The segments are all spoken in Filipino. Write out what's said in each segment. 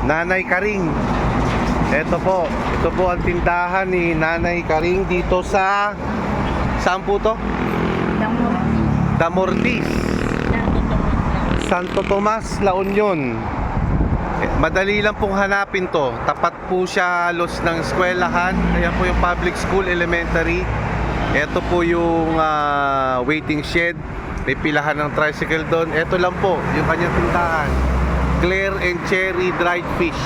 Nanay Karing. Ito po ang tindahan ni Nanay Karing dito sa, saan po to? Damortis, Santo Tomas, La Union. Madali lang pong hanapin to. Tapat po siya halos ng eskwelahan. Ayan po yung public school, elementary. Ito po yung waiting shed. May pilahan ng tricycle doon. Ito lang po yung kanyang tindahan, Claire and Cherry dried fish.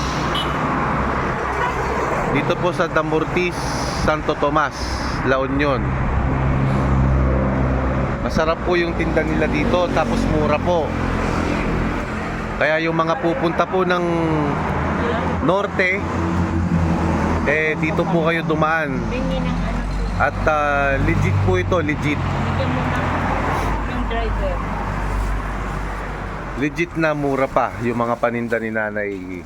Dito po sa Damortis, Santo Tomas, La Union. Masarap po yung tinda nila dito, tapos mura po. Kaya yung mga pupunta po ng norte, dito po kayo dumaan. At legit po ito, legit. Legit na mura pa yung mga paninda ni Nanay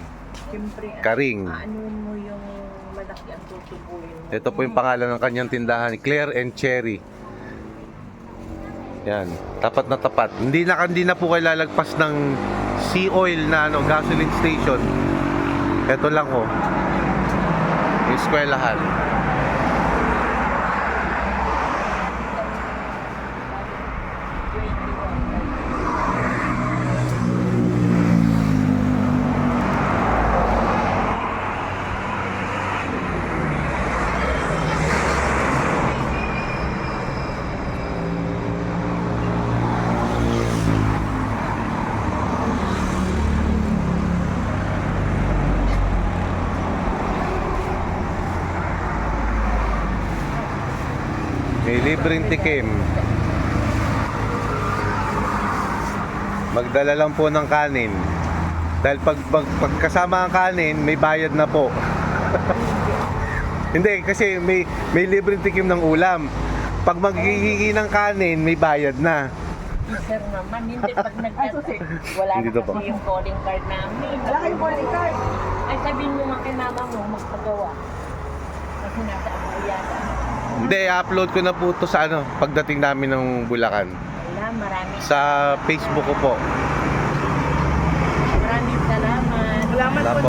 Karing. Anuin mo yung malaki ang tutubuin. Ito po yung pangalan ng kanyang tindahan, Claire and Cherry. Yan, tapat na tapat. Hindi na po kayo lalagpas ng sea oil na gasoline station. Ito lang yung eskwelahan. May libreng tikim. Magdala lang po ng kanin. Dahil pagkasama ang kanin, may bayad na po. Hindi, kasi may libreng tikim ng ulam. Pag maghihingi ng kanin, may bayad na. Sir naman, hindi pag wala Hindi na to po. kasi yung calling card namin. Wala kayong calling card. Ay, sabihin mo nga kay mama mo, magpagawa. Kasi nasa Amuyada. Hindi, i-upload ko na po ito sa pagdating namin ng Bulacan. Wala, maraming Sa Facebook ko po. salamat. Salamat Wala po. po.